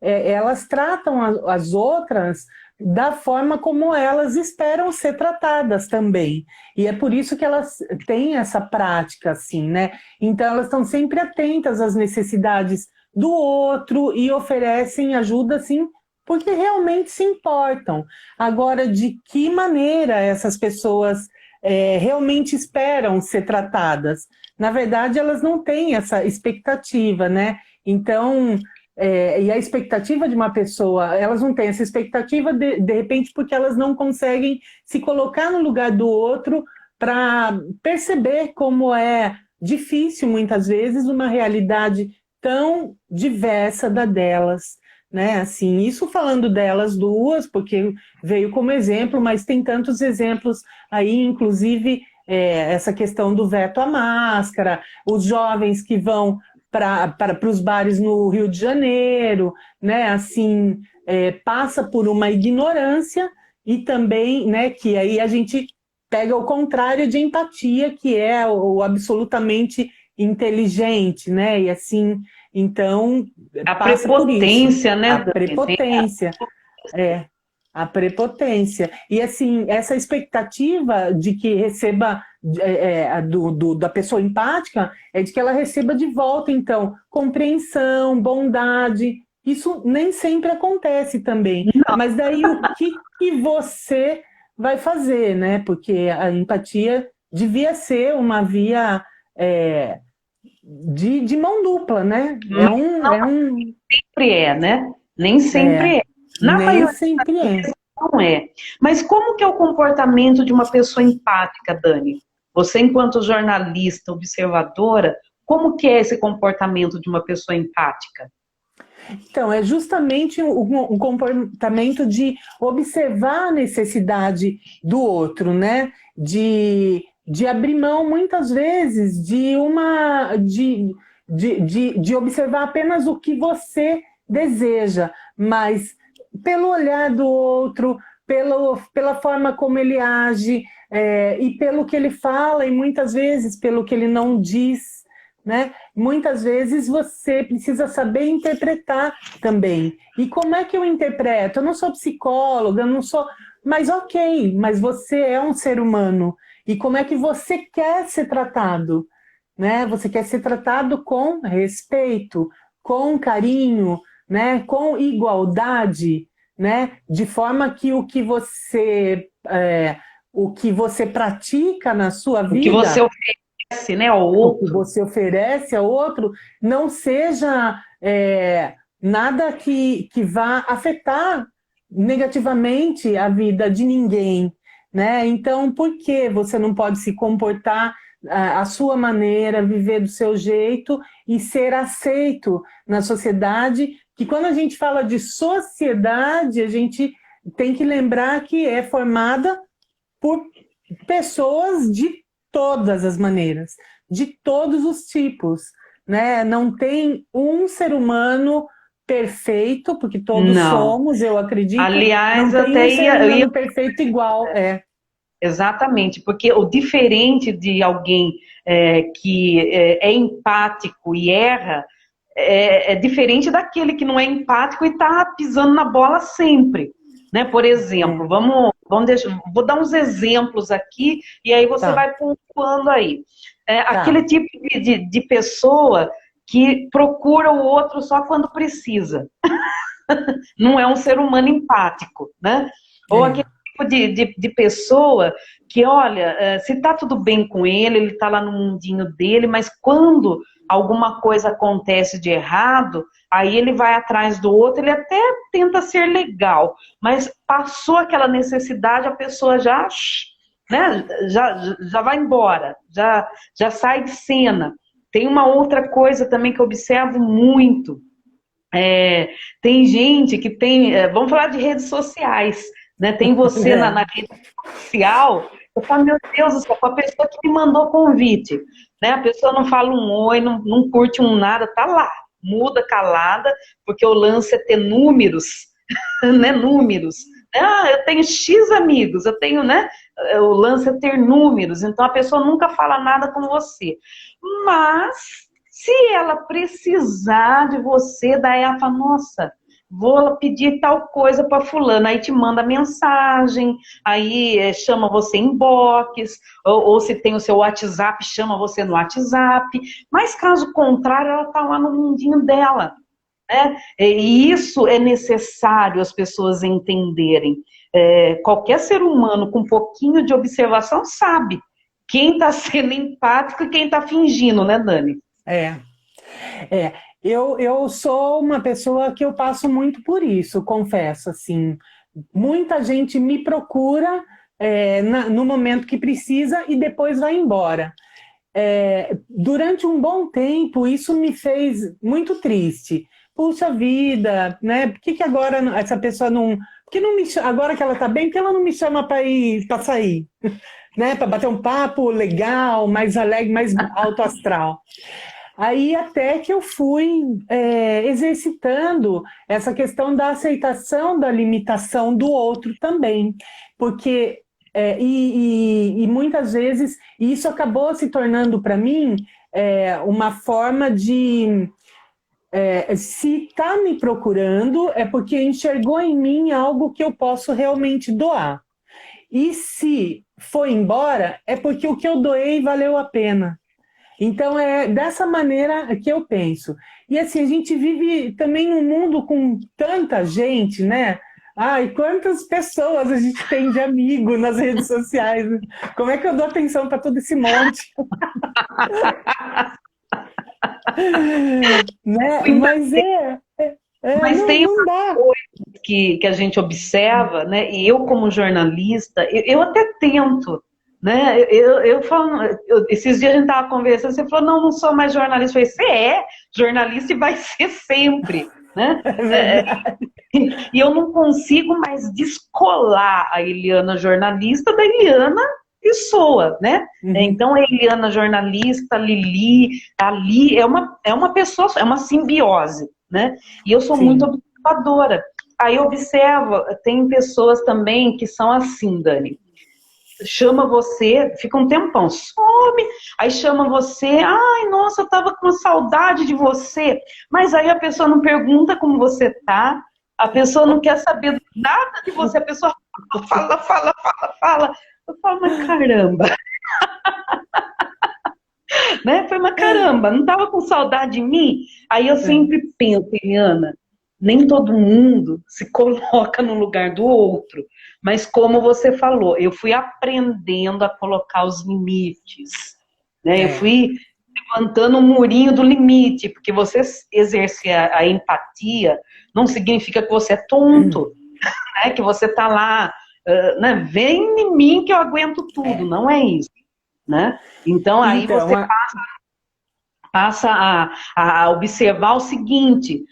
elas tratam as outras da forma como elas esperam ser tratadas também. E é por isso que elas têm essa prática, assim, né? Então, elas estão sempre atentas às necessidades do outro e oferecem ajuda, assim, porque realmente se importam. Agora, de que maneira essas pessoas realmente esperam ser tratadas? Na verdade, elas não têm essa expectativa, né? Então, e a expectativa de uma pessoa, elas não têm essa expectativa de repente porque elas não conseguem se colocar no lugar do outro para perceber como é difícil, muitas vezes, uma realidade tão diversa da delas, né? Assim, isso falando delas duas, porque veio como exemplo, mas tem tantos exemplos aí, inclusive essa questão do veto à máscara, os jovens que vão para os bares no Rio de Janeiro, né? Assim, passa por uma ignorância e também, né? Que aí a gente pega o contrário de empatia, que é o absolutamente inteligente, né? E assim, então A passa por isso, prepotência, né, a Dani? prepotência. É, a prepotência. E assim, essa expectativa de que receba da pessoa empática é de que ela receba de volta, então, compreensão, bondade. Isso nem sempre acontece também. Não, Mas daí o que você vai fazer, né? Porque a empatia devia ser uma via de mão dupla, né? mas não sempre é, né? Nem sempre é. Na Nem maioria sempre é. não é. Mas como que é o comportamento de uma pessoa empática, Dani? Você, enquanto jornalista, observadora, como que é esse comportamento de uma pessoa empática? Então, é justamente um comportamento de observar a necessidade do outro, né? De abrir mão, muitas vezes, de observar apenas o que você deseja, mas pelo olhar do outro, pela forma como ele age, e pelo que ele fala, e muitas vezes pelo que ele não diz, né? Muitas vezes você precisa saber interpretar também. E como é que eu interpreto? Eu não sou psicóloga, eu não sou. Mas ok, mas você é um ser humano. E como é que você quer ser tratado? Né? Você quer ser tratado com respeito, com carinho, né? Com igualdade, né? De forma que o que você pratica na sua O que você vida, oferece, né, ao o que outro? você oferece ao outro, não seja nada que vá afetar negativamente a vida de ninguém, né? Então, por que você não pode se comportar à sua maneira, viver do seu jeito e ser aceito na sociedade? Que quando a gente fala de sociedade, a gente tem que lembrar que é formada por pessoas de todas as maneiras, de todos os tipos, né? Não tem um ser humano perfeito, porque todos Não. somos, eu acredito, Aliás, não tem até um ser eu ia humano perfeito igual, exatamente, porque o diferente de alguém que é empático e erra, é diferente daquele que não é empático e está pisando na bola sempre. Né? Por exemplo, vou dar uns exemplos aqui e aí você vai pontuando aí. Aquele tipo de pessoa que procura o outro só quando precisa. Não é um ser humano empático, né? Ou aquele tipo de pessoa que, olha, se tá tudo bem com ele tá lá no mundinho dele, mas quando alguma coisa acontece de errado, aí ele vai atrás do outro, ele até tenta ser legal, mas passou aquela necessidade, a pessoa já, né, já vai embora, já sai de cena. Tem uma outra coisa também que eu observo muito, tem gente que tem, vamos falar de redes sociais, né? Tem você na rede social, eu falo, meu Deus do céu, com a pessoa que me mandou convite, né? A pessoa não fala um oi, não curte um nada, tá lá, muda, calada, porque o lance é ter números, né? Números. Eu tenho X amigos, eu tenho, né? O lance é ter números, então a pessoa nunca fala nada com você. Mas se ela precisar de você, daí ela fala, nossa, vou pedir tal coisa para fulano, aí te manda mensagem, aí chama você em inbox, ou se tem o seu WhatsApp, chama você no WhatsApp, mas caso contrário, ela está lá no mundinho dela. Né? E isso é necessário as pessoas entenderem. Qualquer ser humano com um pouquinho de observação sabe quem está sendo empático e quem está fingindo, né, Dani? Eu sou uma pessoa que eu passo muito por isso, confesso, assim. Muita gente me procura no momento que precisa e depois vai embora. Durante um bom tempo, isso me fez muito triste. Puxa vida, né? Por que agora essa pessoa não... Por que não me chama, agora que ela está bem, por que ela não me chama para sair? Né? Para bater um papo legal, mais alegre, mais alto astral. Aí até que eu fui exercitando essa questão da aceitação da limitação do outro também, porque e muitas vezes isso acabou se tornando para mim uma forma de se está me procurando é porque enxergou em mim algo que eu posso realmente doar. E se foi embora, é porque o que eu doei valeu a pena. Então, é dessa maneira que eu penso. E assim, a gente vive também um mundo com tanta gente, né? Ai, quantas pessoas a gente tem de amigo nas redes sociais. Né? Como é que eu dou atenção para todo esse monte? Né? Mas Mas tem não dá. coisa que a gente observa, né? E eu, como jornalista, eu até tento, né? Eu falo, esses dias a gente estava conversando, você falou, não sou mais jornalista. Eu falei, você é jornalista e vai ser sempre, né? E eu não consigo mais descolar a Eliana jornalista da Eliana pessoa, né? Então, a Eliana jornalista, a Lili, é uma pessoa, é uma simbiose, né? E eu sou muito observadora. Aí eu observo, tem pessoas também que são assim, Dani. Chama você, fica um tempão, some, aí chama você, ai, nossa, eu tava com saudade de você. Mas aí a pessoa não pergunta como você tá, a pessoa não quer saber nada de você, a pessoa fala. Eu falo, mas caramba. Né? Foi, mas caramba, não tava com saudade de mim? Aí eu sempre penso, Eliana, nem todo mundo se coloca no lugar do outro. Mas como você falou, eu fui aprendendo a colocar os limites. Né? Eu fui levantando um murinho do limite, porque você exercer a empatia não significa que você é tonto, né? Que você tá lá, né? Vem em mim que eu aguento tudo, não é isso. Né? Então aí você passa a observar o seguinte,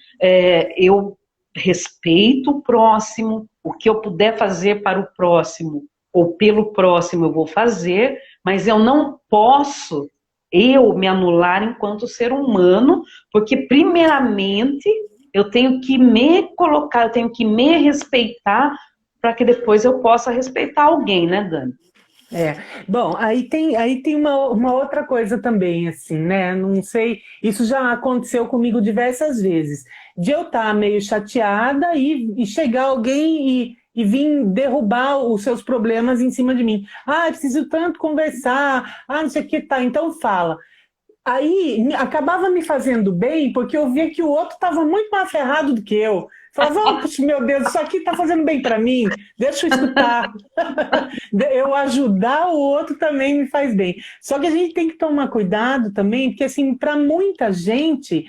eu respeito o próximo, o que eu puder fazer para o próximo, ou pelo próximo eu vou fazer, mas eu não posso me anular enquanto ser humano, porque primeiramente eu tenho que me colocar, eu tenho que me respeitar, para que depois eu possa respeitar alguém, né, Dani? É, bom, aí tem uma outra coisa também, assim, né? Não sei, isso já aconteceu comigo diversas vezes, de eu estar meio chateada e chegar alguém e vir derrubar os seus problemas em cima de mim. Ah, eu preciso tanto conversar, ah, não sei o que, tá, então fala. Aí acabava me fazendo bem, porque eu via que o outro estava muito mais ferrado do que eu. Falava, oh, puxa, meu Deus, isso aqui está fazendo bem para mim, deixa eu escutar. Eu ajudar o outro também me faz bem. Só que a gente tem que tomar cuidado também, porque assim, para muita gente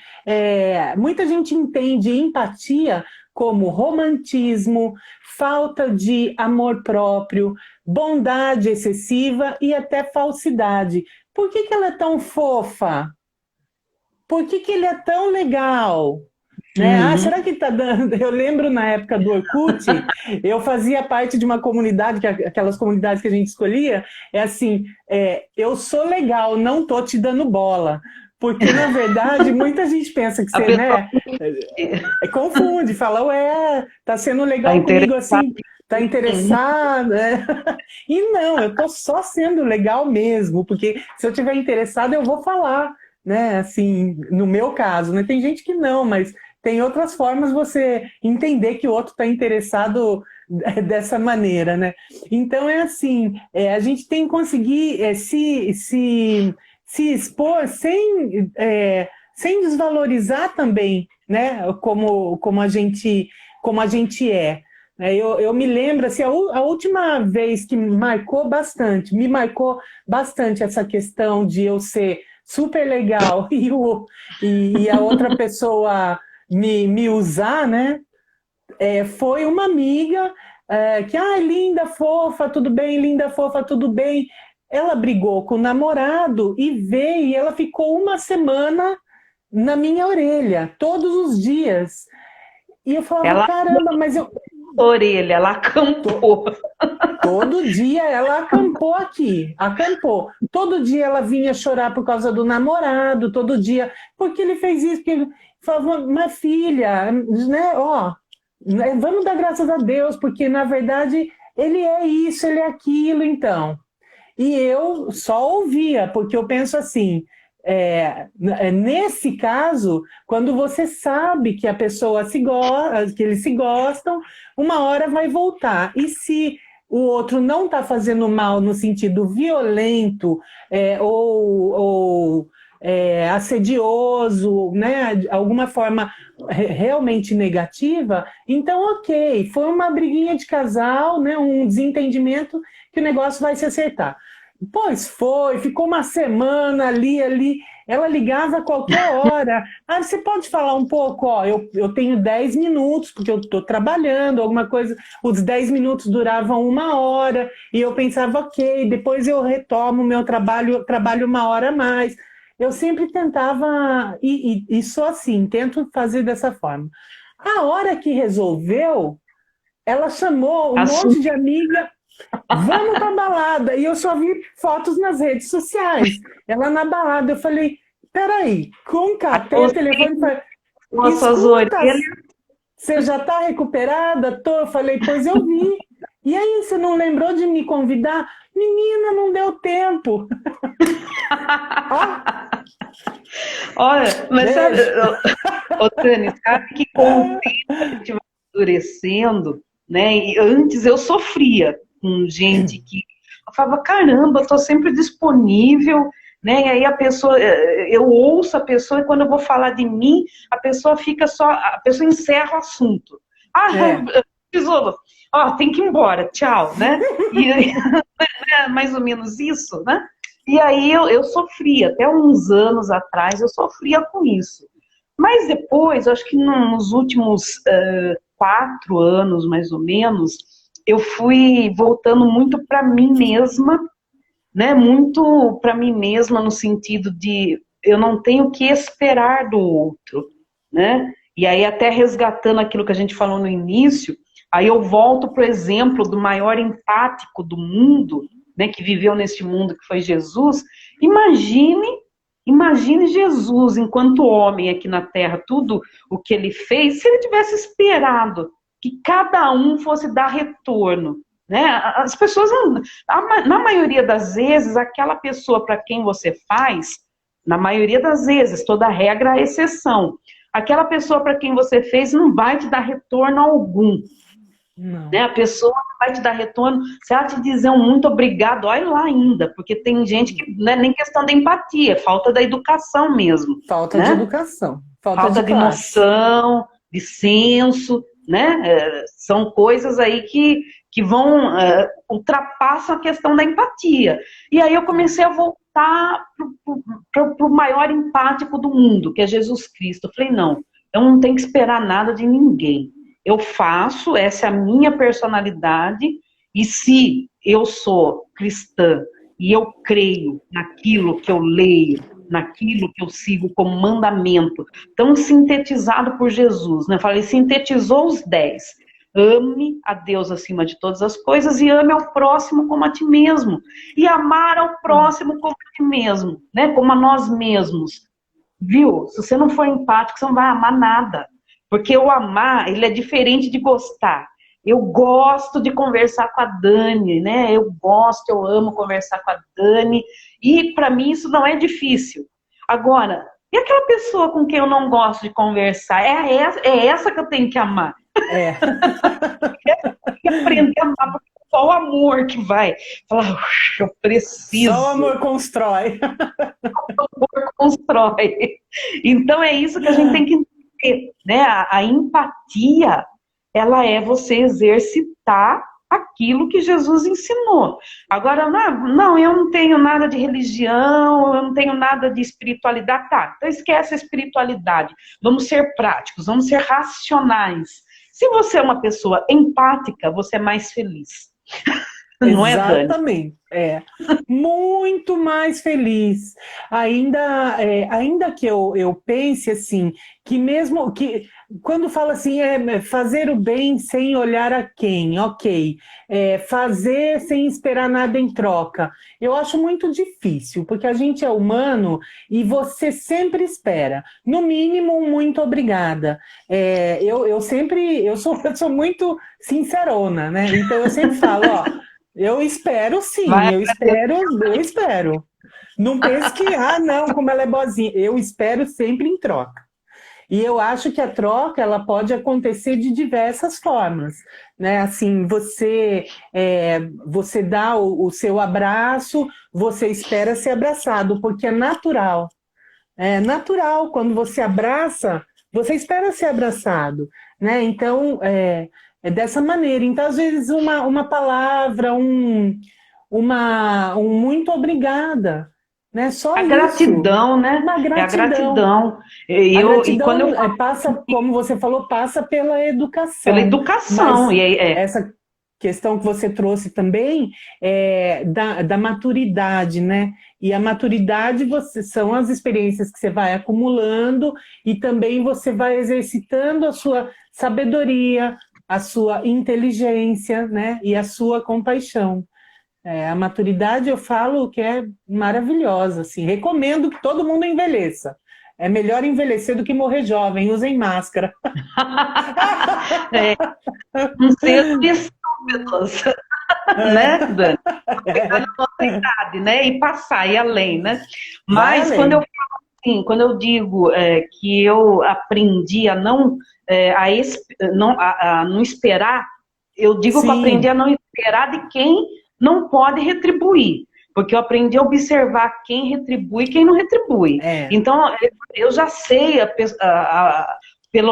entende empatia como romantismo, falta de amor próprio, bondade excessiva e até falsidade. Por que que ela é tão fofa? Por que que ele é tão legal? Né? Ah, Uhum. será que está dando? Eu lembro na época do Orkut, eu fazia parte de uma comunidade, aquelas comunidades que a gente escolhia, é assim, eu sou legal, não tô te dando bola. Porque, na verdade, muita gente pensa que A você, pessoa né, confunde, fala, ué, tá sendo está legal comigo interessada. assim, tá Uhum. interessado, né? E não, eu tô só sendo legal mesmo, porque se eu tiver interessado, eu vou falar, né? Assim, no meu caso, né? Tem gente que não, mas tem outras formas você entender que o outro está interessado dessa maneira, né? Então é assim, a gente tem que conseguir se expor sem desvalorizar também, né? Como a gente é. Eu me lembro, assim, a última vez que me marcou bastante essa questão de eu ser super legal e a outra pessoa me usar, né? Foi uma amiga que, linda, fofa, tudo bem, linda, fofa, tudo bem. Ela brigou com o namorado e veio, e ela ficou uma semana na minha orelha, todos os dias. E eu falava, Ela caramba, mas eu, orelha, ela to- acampou. todo dia ela acampou aqui, acampou. Todo dia ela vinha chorar por causa do namorado, todo dia, porque ele fez isso, porque ele falava, mas filha, né, ó, né, vamos dar graças a Deus, porque na verdade ele é isso, ele é aquilo, então. E eu só ouvia, porque eu penso assim, nesse caso, quando você sabe que a pessoa que eles se gostam, uma hora vai voltar. E se o outro não está fazendo mal no sentido violento ou assedioso, né, de alguma forma realmente negativa, então ok, foi uma briguinha de casal, né, um desentendimento que o negócio vai se acertar. Pois foi, ficou uma semana ali. Ela ligava a qualquer hora. Ah, você pode falar um pouco? Ó, eu tenho 10 minutos, porque eu estou trabalhando, alguma coisa. Os 10 minutos duravam uma hora, e eu pensava, ok, depois eu retomo o meu trabalho uma hora a mais. Eu sempre tentava, e sou assim, tento fazer dessa forma. A hora que resolveu, ela chamou um Assumiu. monte de amiga. Vamos pra balada. E eu só vi fotos nas redes sociais. Ela na balada. Eu falei, peraí, catei o telefone e falei, Com suas escuta, orelhas. você já tá recuperada? Tô. Eu falei, pois eu vi. E aí, você não lembrou de me convidar? Menina, não deu tempo. Ó, Olha, mas sabe, beijo. ô, Dani, sabe que com o tempo a gente vai amadurecendo, né? E antes eu sofria com gente que eu falava, caramba, eu tô sempre disponível, né? E aí a pessoa, eu ouço a pessoa e quando eu vou falar de mim, a pessoa encerra o assunto. Ah, É, preciso, ó, tem que ir embora, tchau, né? E é mais ou menos isso, né? E aí eu sofria, até uns anos atrás eu sofria com isso. Mas depois, acho que nos últimos 4 anos, mais ou menos, eu fui voltando muito para mim mesma, né? Muito para mim mesma no sentido de eu não tenho que esperar do outro, né? E aí até resgatando aquilo que a gente falou no início, aí eu volto para o exemplo do maior empático do mundo, né? Que viveu neste mundo, que foi Jesus. Imagine, imagine Jesus enquanto homem aqui na Terra, tudo o que ele fez, se ele tivesse esperado que cada um fosse dar retorno, né? As pessoas, não, na maioria das vezes, aquela pessoa para quem você faz, na maioria das vezes, toda regra é exceção, aquela pessoa para quem você fez não vai te dar retorno algum. Não. Né? A pessoa vai te dar retorno, se ela te dizer um muito obrigado, olha lá ainda, porque tem gente que não é nem questão da empatia, é falta da educação mesmo. Falta de Né? educação, Falta de noção, de senso, né? São coisas aí que vão, ultrapassam a questão da empatia. E aí eu comecei a voltar para o maior empático do mundo, que é Jesus Cristo. Eu falei, não, eu não tenho que esperar nada de ninguém. Eu faço, essa é a minha personalidade, e se eu sou cristã e eu creio naquilo que eu leio, naquilo que eu sigo como mandamento, tão sintetizado por Jesus, né? Eu falei, sintetizou os 10. Ame a Deus acima de todas as coisas e ame ao próximo como a ti mesmo. E amar ao próximo como a ti mesmo, né? Como a nós mesmos. Viu? Se você não for empático, você não vai amar nada. Porque o amar, ele é diferente de gostar. Eu gosto de conversar com a Dani, né? Eu amo conversar com a Dani. E para mim isso não é difícil. Agora, e aquela pessoa com quem eu não gosto de conversar? É essa que eu tenho que amar. É. Tem que aprender a amar, porque é só o amor que vai falar, eu preciso. Só o amor constrói. Só o amor constrói. Então é isso que a gente tem que entender, né? A empatia, ela é você exercitar aquilo que Jesus ensinou. Agora, não, eu não tenho nada de religião, eu não tenho nada de espiritualidade. Tá, então esquece a espiritualidade. Vamos ser práticos, vamos ser racionais. Se você é uma pessoa empática, você é mais feliz. Não é, Dani? Exatamente, muito mais feliz. Ainda que eu pense assim, que mesmo que quando fala assim, fazer o bem sem olhar a quem, ok, fazer sem esperar nada em troca, eu acho muito difícil, porque a gente é humano e você sempre espera, no mínimo, um muito obrigada. Eu sou muito sincerona, né? Então eu sempre falo, ó, eu espero sim, eu espero. Não pense que, não, como ela é boazinha. Eu espero sempre em troca. E eu acho que a troca, ela pode acontecer de diversas formas, né? Assim, você dá o seu abraço, você espera ser abraçado, porque é natural. É natural, quando você abraça, você espera ser abraçado, né? Então, é dessa maneira. Então, às vezes, uma palavra, um muito obrigada, né? Só A isso. gratidão, né? Uma gratidão. É a gratidão. A gratidão, e quando eu falo, passa, como você falou, passa pela educação. pela educação. Mas E essa questão que você trouxe também é da maturidade, né? E a maturidade são as experiências que você vai acumulando e também você vai exercitando a sua sabedoria, a sua inteligência, né? E a sua compaixão. A maturidade, eu falo que é maravilhosa, assim. Recomendo que todo mundo envelheça. É melhor envelhecer do que morrer jovem. Usem máscara. Não ser estúpidos, né, Dani? Pegar na nossa idade, né? E passar, e além, né? Mas quando eu falo assim, quando eu digo que eu aprendi a não, a não esperar, eu digo que eu aprendi a não esperar de quem não pode retribuir. Porque eu aprendi a observar quem retribui e quem não retribui. Então, eu já sei,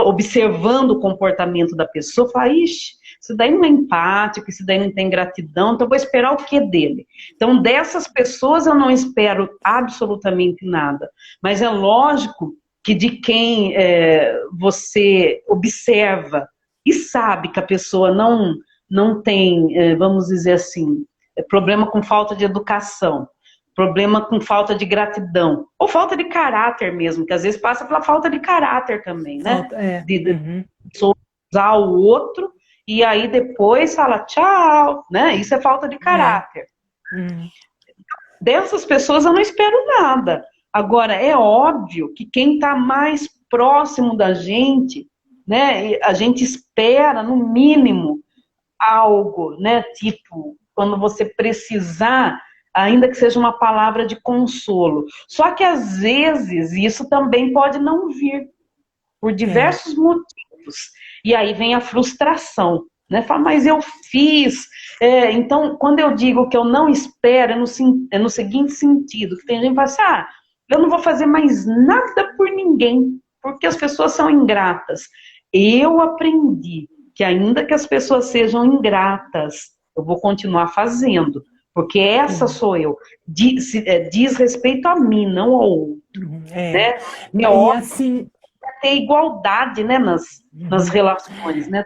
observando o comportamento da pessoa, falar, ixi, isso daí não é empático, isso daí não tem gratidão, então eu vou esperar o que dele? Então, dessas pessoas eu não espero absolutamente nada. Mas é lógico que de quem você observa e sabe que a pessoa não tem, vamos dizer assim, problema com falta de educação, problema com falta de gratidão, ou falta de caráter mesmo, que às vezes passa pela falta de caráter também, né? De usar o outro e aí depois fala tchau, né? Isso é falta de caráter. Dessas pessoas eu não espero nada. Agora, é óbvio que quem está mais próximo da gente, né? A gente espera, no mínimo, algo, né? Tipo, quando você precisar, ainda que seja uma palavra de consolo. Só que às vezes isso também pode não vir, por É. diversos motivos. E aí vem a frustração, né? Fala, mas eu fiz. Então, quando eu digo que eu não espero, é no seguinte sentido, que tem gente que fala assim, eu não vou fazer mais nada por ninguém, porque as pessoas são ingratas. Eu aprendi que ainda que as pessoas sejam ingratas, eu vou continuar fazendo, porque essa Sim. sou eu. Diz respeito a mim, não ao outro, É. né? É E óbvio assim, ter igualdade, né, nas relações, né?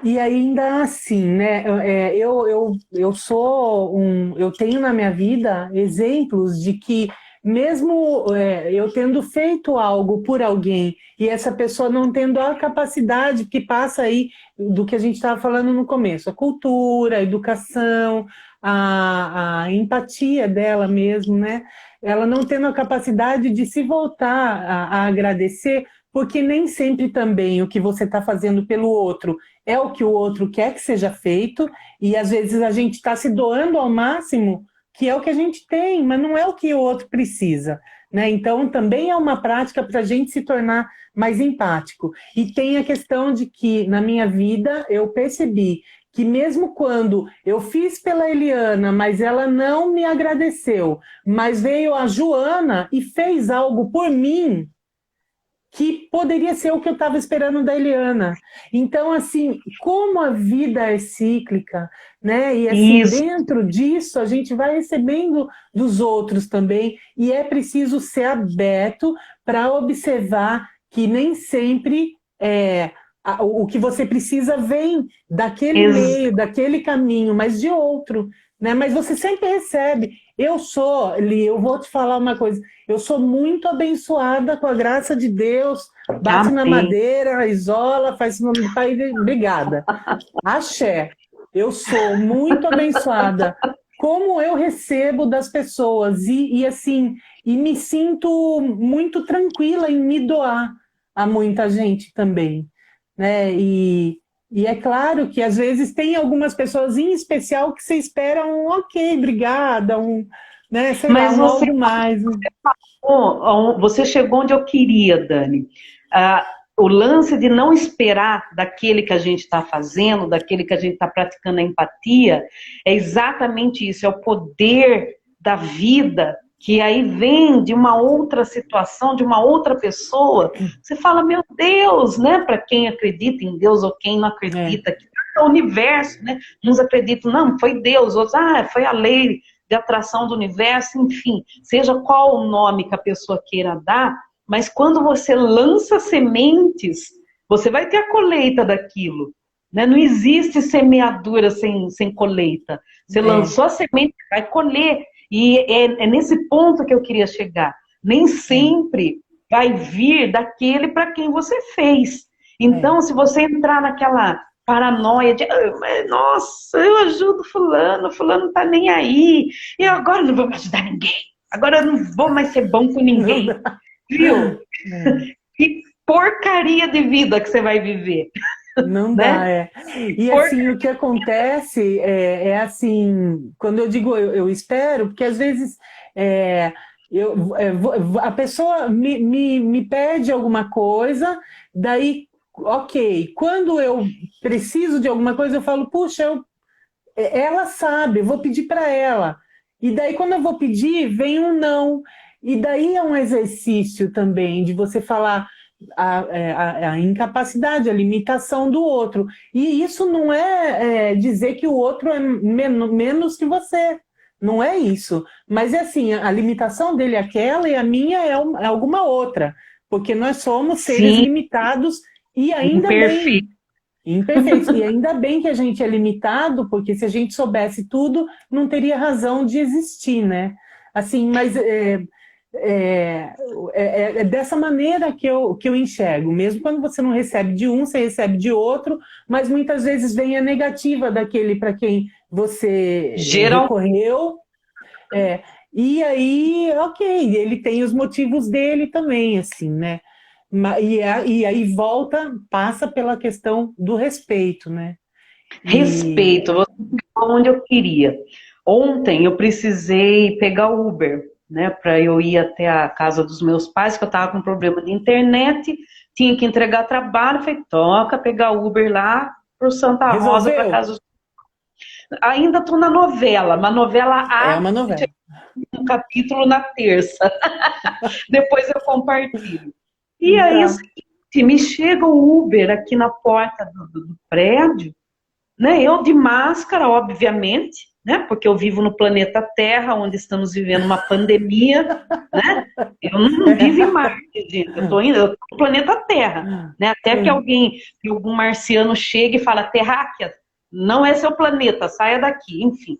e ainda assim, né? Eu sou eu tenho na minha vida exemplos de que mesmo eu tendo feito algo por alguém e essa pessoa não tendo a capacidade que passa aí do que a gente estava falando no começo, a cultura, a educação, a empatia dela mesmo, né? Ela não tendo a capacidade de se voltar a agradecer, porque nem sempre também o que você está fazendo pelo outro é o que o outro quer que seja feito, e às vezes a gente está se doando ao máximo, que é o que a gente tem, mas não é o que o outro precisa. Né? Então, também é uma prática para a gente se tornar mais empático. E tem a questão de que, na minha vida, eu percebi que mesmo quando eu fiz pela Eliana, mas ela não me agradeceu, mas veio a Joana e fez algo por mim, que poderia ser o que eu estava esperando da Eliana. Então, assim, como a vida é cíclica, né? E assim, Isso, dentro disso, a gente vai recebendo dos outros também, e é preciso ser aberto para observar que nem sempre o que você precisa vem daquele ex meio, daquele caminho, mas de outro, né? Mas você sempre recebe. Eu sou, Li, eu vou te falar uma coisa. Eu sou muito abençoada com a graça de Deus. Bate na amém. madeira, isola, faz o nome do Pai. Obrigada. Axé. Eu sou muito abençoada. Como eu recebo das pessoas assim, e me sinto muito tranquila em me doar a muita gente também, né? E é claro que às vezes tem algumas pessoas em especial que você espera um ok, obrigada, né, sei lá, Mas um algo mais. você chegou onde eu queria, Dani. Ah, o lance de não esperar daquele que a gente está fazendo, daquele que a gente está praticando a empatia, é exatamente isso, é o poder da vida que aí vem de uma outra situação, de uma outra pessoa. Você fala, meu Deus, né? Para quem acredita em Deus ou quem não É, acredita, que é o universo, né? Uns acreditam, não, foi Deus, outros, foi a lei de atração do universo, enfim, seja qual o nome que a pessoa queira dar, mas quando você lança sementes, você vai ter a colheita daquilo. Né? Não existe semeadura sem colheita. Você é, lançou a semente, vai colher. E é nesse ponto que eu queria chegar. Nem é, sempre vai vir daquele para quem você fez. é. Então, se você entrar naquela paranoia de, nossa, eu ajudo fulano, fulano não tá nem aí, e agora eu não vou mais ajudar ninguém, agora eu não vou mais ser bom com Não ninguém, dá. viu? É, Que porcaria de vida que você vai viver, não dá, né? é. E Por... assim, o que acontece é assim, quando eu digo eu espero, porque às vezes é, a pessoa me pede alguma coisa, daí, ok, quando eu preciso de alguma coisa, eu falo, puxa, ela sabe, eu vou pedir para ela. E daí, quando eu vou pedir, vem um não. E daí é um exercício também de você falar a incapacidade, a limitação do outro. E isso não é dizer que o outro é menos que você. Não é isso. Mas é assim, a limitação dele é aquela e a minha é alguma outra. Porque nós somos seres Sim, limitados e ainda bem. imperfeito. Imperfeitos. E ainda bem que a gente é limitado, porque se a gente soubesse tudo, não teria razão de existir, né? Assim, mas é, é dessa maneira que eu enxergo. Mesmo quando você não recebe de um, você recebe de outro, mas muitas vezes vem a negativa daquele para quem você Geral, recorreu. É, e aí, ok, ele tem os motivos dele também, assim, né? E aí volta, passa pela questão do respeito, né? E Respeito, você falou onde eu queria. Ontem eu precisei pegar o Uber, né, para eu ir até a casa dos meus pais, que eu estava com problema de internet, tinha que entregar trabalho, falei, toca pegar o Uber lá pro Santa Rosa, para resolveu? casa dos... Ainda estou na novela, uma novela É A, uma novela. um capítulo na terça, depois eu compartilho. E aí, o Tá. seguinte, me chega o Uber aqui na porta do prédio, né? Eu de máscara, obviamente, né? Porque eu vivo no planeta Terra, onde estamos vivendo uma pandemia, né? Eu não vivo em Marte, gente. Eu tô no planeta Terra, né? Até que que algum marciano chegue e fala, terráquea, não é seu planeta, saia daqui, enfim.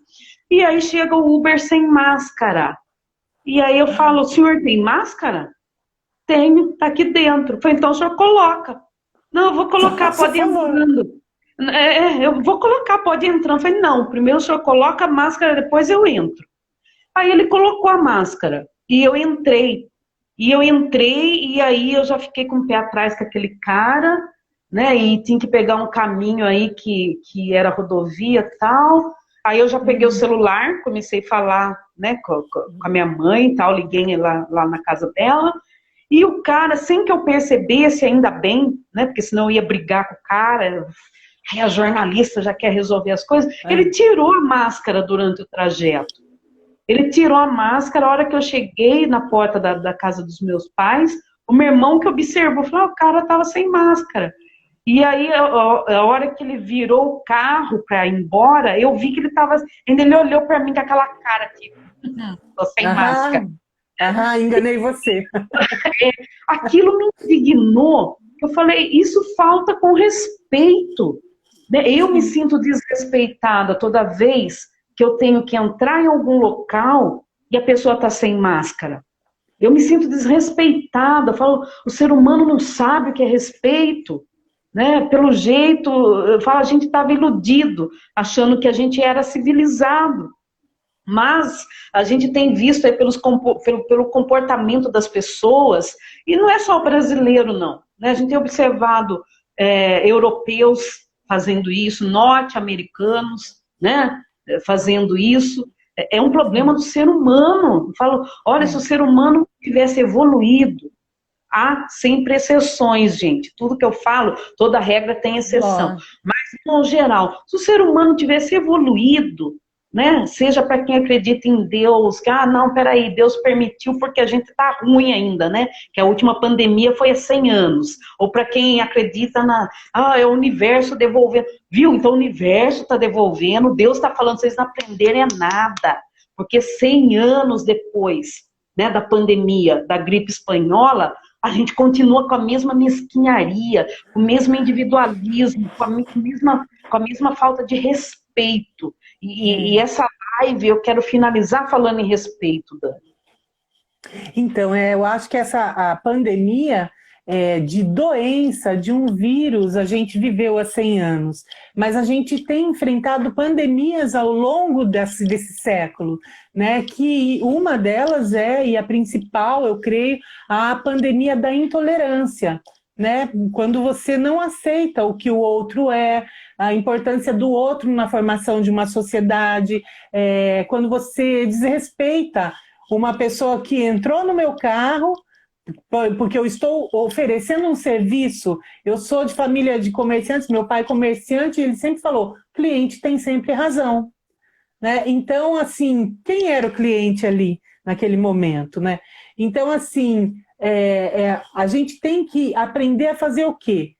E aí chega o Uber sem máscara. E aí eu falo, o senhor tem máscara? Tenho, tá aqui dentro. Falei, então o senhor coloca. Não, eu vou colocar, Faça pode ir favor. entrando. Eu vou colocar, pode ir entrando. Eu falei, não, primeiro o senhor coloca a máscara, depois eu entro. Aí ele colocou a máscara e eu entrei. E eu entrei e aí eu já fiquei com o pé atrás com aquele cara, né? E tinha que pegar um caminho aí que era rodovia e tal. Aí eu já peguei o celular, comecei a falar, né, com a minha mãe e tal, liguei lá na casa dela. E o cara, sem que eu percebesse, ainda bem, né? Porque senão eu ia brigar com o cara. Aí a jornalista já quer resolver as coisas. Ele É. tirou a máscara durante o trajeto. Ele tirou a máscara, a hora que eu cheguei na porta da casa dos meus pais, o meu irmão que observou, falou, o cara estava sem máscara. E aí, a hora que ele virou o carro para ir embora, eu vi que ele estava, ainda ele olhou para mim com aquela cara aqui, tô sem máscara. Aham, aham, enganei você. Aquilo me indignou. Eu falei, isso falta com respeito. Né? Eu me Sim. sinto desrespeitada toda vez que eu tenho que entrar em algum local e a pessoa está sem máscara. Eu me sinto desrespeitada. Eu falo, o ser humano não sabe o que é respeito. Né? Pelo jeito, eu falo, a gente estava iludido, achando que a gente era civilizado. Mas a gente tem visto aí pelo comportamento das pessoas, e não é só o brasileiro, não. Né? A gente tem observado europeus fazendo isso, norte-americanos, né, fazendo isso. É um problema do ser humano. Eu falo, olha, se o É. ser humano tivesse evoluído, há sempre exceções, gente. Tudo que eu falo, toda regra tem exceção. Lógico. Mas, no geral, se o ser humano tivesse evoluído, né, seja para quem acredita em Deus, que, não, peraí, Deus permitiu porque a gente está ruim ainda, né? Que a última pandemia foi há 100 anos. Ou para quem acredita é o universo devolvendo. Viu? Então o universo está devolvendo, Deus está falando, vocês não aprenderem nada. Porque 100 anos depois, né, da pandemia, da gripe espanhola, a gente continua com a mesma mesquinharia, com o mesmo individualismo, com a mesma falta de respeito. E É. essa live eu quero finalizar falando em respeito, Dani. Então, eu acho que a pandemia de doença, de um vírus, a gente viveu há 100 anos, mas a gente tem enfrentado pandemias ao longo desse século, né? Que uma delas e a principal, eu creio, a pandemia da intolerância. Né? Quando você não aceita o que o outro é, a importância do outro na formação de uma sociedade, quando você desrespeita uma pessoa que entrou no meu carro, porque eu estou oferecendo um serviço, eu sou de família de comerciantes, meu pai é comerciante, ele sempre falou, cliente tem sempre razão. Né? Então, assim, quem era o cliente ali naquele momento? Né? Então, assim, a gente tem que aprender a fazer o quê?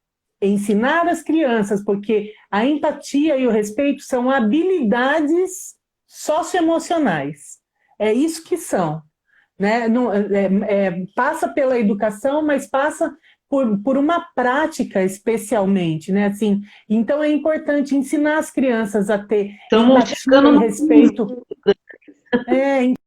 Ensinar as crianças, porque a empatia e o respeito são habilidades socioemocionais. É isso que são. Né? Não, passa pela educação, mas passa por uma prática especialmente, né? Assim, então é importante ensinar as crianças a ter Estamos empatia chegando e no fim. respeito. É,